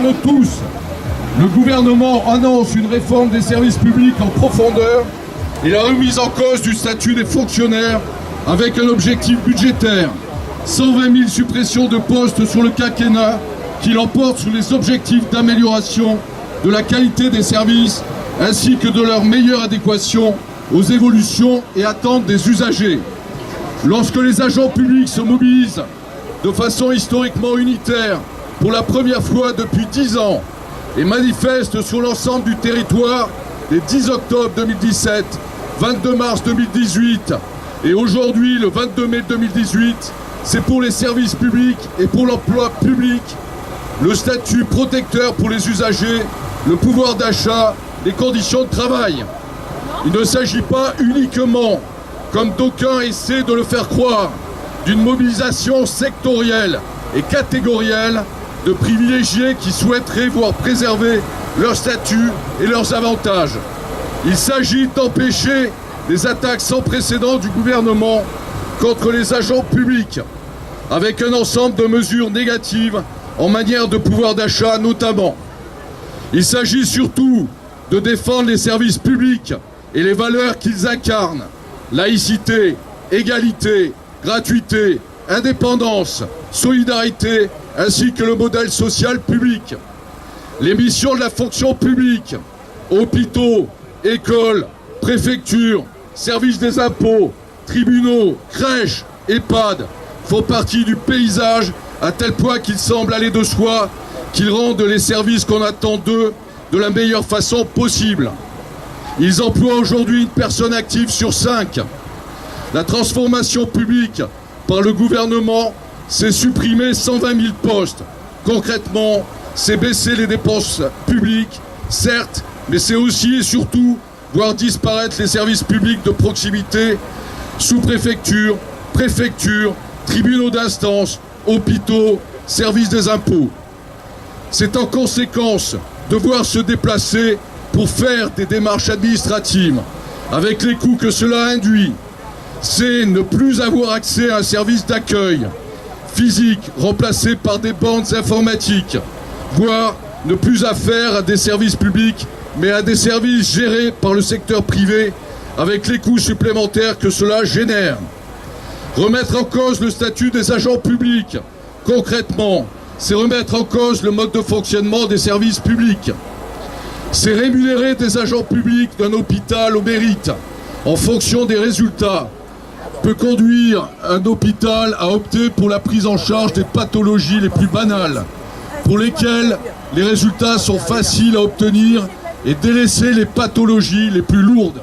concerne tous. Le gouvernement annonce une réforme des services publics en profondeur et la remise en cause du statut des fonctionnaires avec un objectif budgétaire. 120 000 suppressions de postes sur le quinquennat qui l'emportent sur les objectifs d'amélioration de la qualité des services ainsi que de leur meilleure adéquation aux évolutions et attentes des usagers. Lorsque les agents publics se mobilisent de façon historiquement unitaire pour la première fois depuis 10 ans et manifestent sur l'ensemble du territoire les 10 octobre 2017, 22 mars 2018 et aujourd'hui le 22 mai 2018, c'est pour les services publics et pour l'emploi public, le statut protecteur pour les usagers, le pouvoir d'achat, les conditions de travail. Il ne s'agit pas uniquement, comme d'aucuns essaient de le faire croire, d'une mobilisation sectorielle et catégorielle de privilégiés qui souhaiteraient voir préserver leur statut et leurs avantages. Il s'agit d'empêcher les attaques sans précédent du gouvernement contre les agents publics, avec un ensemble de mesures négatives en matière de pouvoir d'achat notamment. Il s'agit surtout de défendre les services publics et les valeurs qu'ils incarnent, laïcité, égalité, gratuité, indépendance, solidarité, ainsi que le modèle social public. Les missions de la fonction publique, hôpitaux, écoles, préfectures, services des impôts, tribunaux, crèches, EHPAD, font partie du paysage à tel point qu'il semble aller de soi qu'ils rendent les services qu'on attend d'eux de la meilleure façon possible. Ils emploient aujourd'hui une personne active sur 5. La transformation publique par le gouvernement, c'est supprimer 120 000 postes. Concrètement, c'est baisser les dépenses publiques, certes, mais c'est aussi et surtout voir disparaître les services publics de proximité, sous-préfecture, préfecture, tribunaux d'instance, hôpitaux, services des impôts. C'est en conséquence devoir se déplacer pour faire des démarches administratives, avec les coûts que cela induit. C'est ne plus avoir accès à un service d'accueil physique remplacé par des bandes informatiques, voire ne plus affaire à des services publics, mais à des services gérés par le secteur privé, avec les coûts supplémentaires que cela génère. Remettre en cause le statut des agents publics, concrètement, c'est remettre en cause le mode de fonctionnement des services publics. C'est rémunérer des agents publics d'un hôpital au mérite, en fonction des résultats, peut conduire un hôpital à opter pour la prise en charge des pathologies les plus banales, pour lesquelles les résultats sont faciles à obtenir, et délaisser les pathologies les plus lourdes,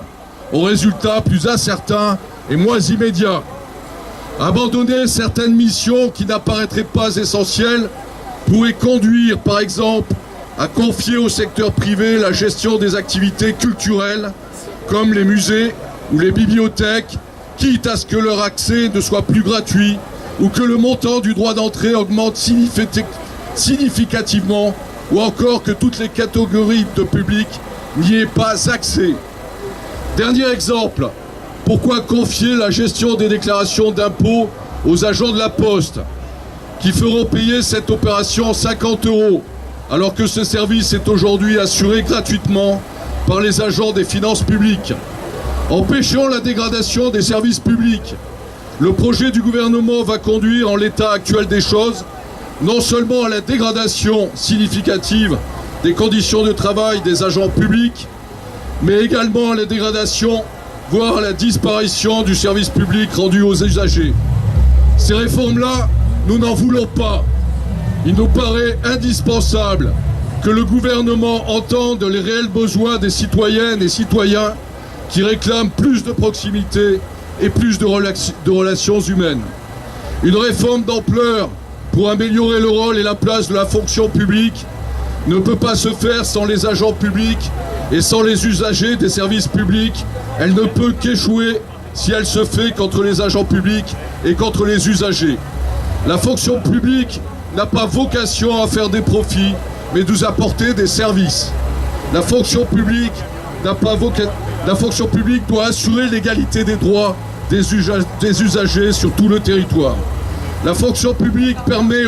aux résultats plus incertains et moins immédiats. Abandonner certaines missions qui n'apparaîtraient pas essentielles pourrait conduire, par exemple, à confier au secteur privé la gestion des activités culturelles, comme les musées ou les bibliothèques, quitte à ce que leur accès ne soit plus gratuit ou que le montant du droit d'entrée augmente significativement, ou encore que toutes les catégories de public n'y aient pas accès. Dernier exemple, pourquoi confier la gestion des déclarations d'impôts aux agents de la Poste, qui feront payer cette opération 50 €, alors que ce service est aujourd'hui assuré gratuitement par les agents des finances publiques. Empêchant la dégradation des services publics, le projet du gouvernement va conduire, en l'état actuel des choses, non seulement à la dégradation significative des conditions de travail des agents publics, mais également à la dégradation, voire à la disparition du service public rendu aux usagers. Ces réformes-là, nous n'en voulons pas. Il nous paraît indispensable que le gouvernement entende les réels besoins des citoyennes et citoyens qui réclament plus de proximité et plus de relations humaines. Une réforme d'ampleur pour améliorer le rôle et la place de la fonction publique ne peut pas se faire sans les agents publics et sans les usagers des services publics. Elle ne peut qu'échouer si elle se fait contre les agents publics et contre les usagers. La fonction publique n'a pas vocation à faire des profits, mais nous apporter des services. La fonction publique doit assurer l'égalité des droits des usagers sur tout le territoire. La fonction publique permet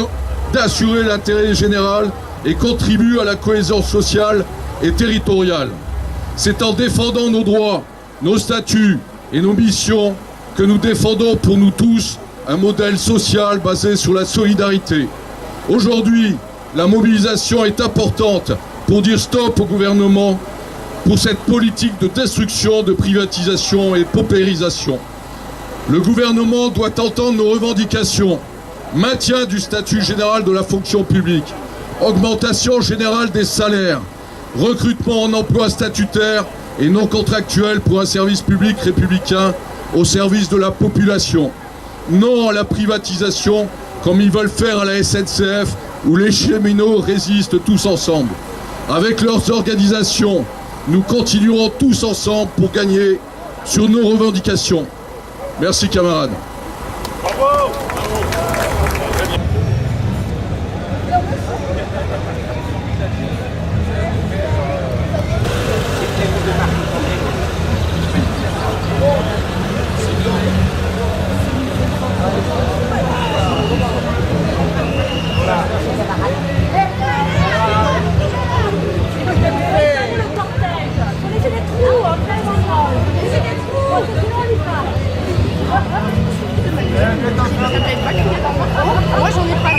d'assurer l'intérêt général et contribue à la cohésion sociale et territoriale. C'est en défendant nos droits, nos statuts et nos missions que nous défendons pour nous tous un modèle social basé sur la solidarité. Aujourd'hui, la mobilisation est importante pour dire stop au gouvernement pour cette politique de destruction, de privatisation et de paupérisation. Le gouvernement doit entendre nos revendications. Maintien du statut général de la fonction publique, augmentation générale des salaires, recrutement en emploi statutaire et non contractuel pour un service public républicain au service de la population. Non à la privatisation comme ils veulent faire à la SNCF où les cheminots résistent tous ensemble. Avec leurs organisations, nous continuerons tous ensemble pour gagner sur nos revendications. Merci camarades. Bravo. Moi j'en ai pas.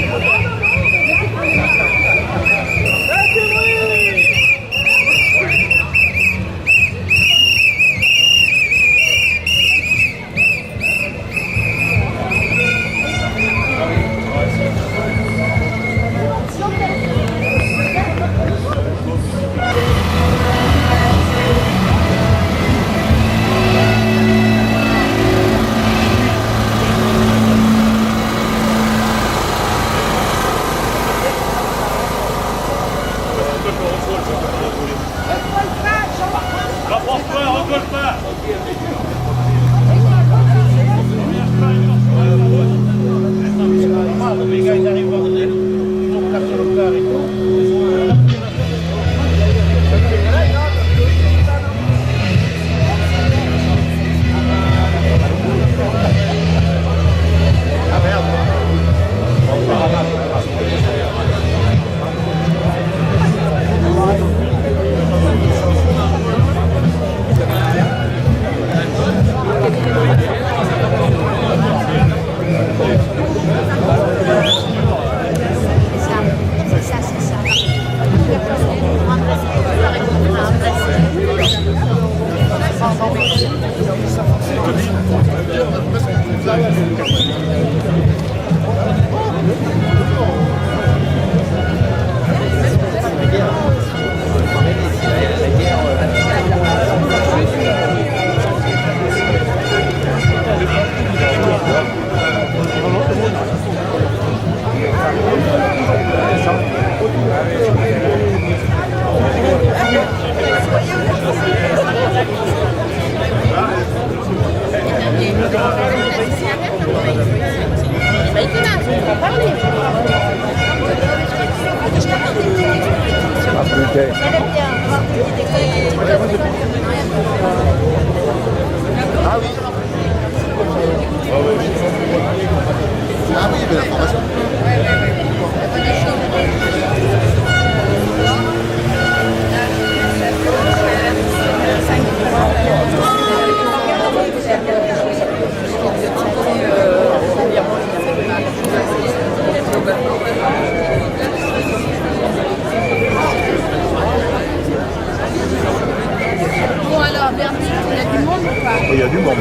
Il y a du monde.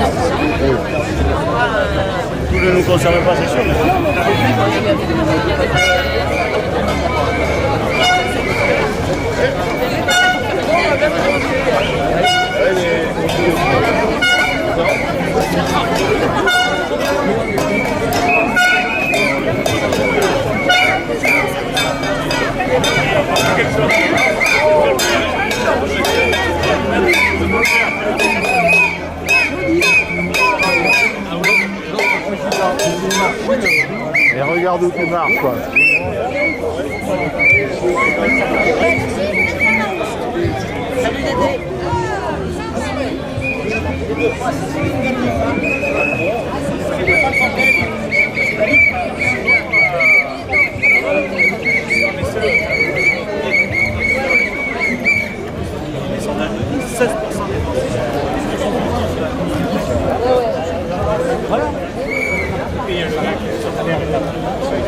Tout ne nous concerne pas, c'est sûr. Et regarde où tu marches, quoi. Salut Dédé. Y el salario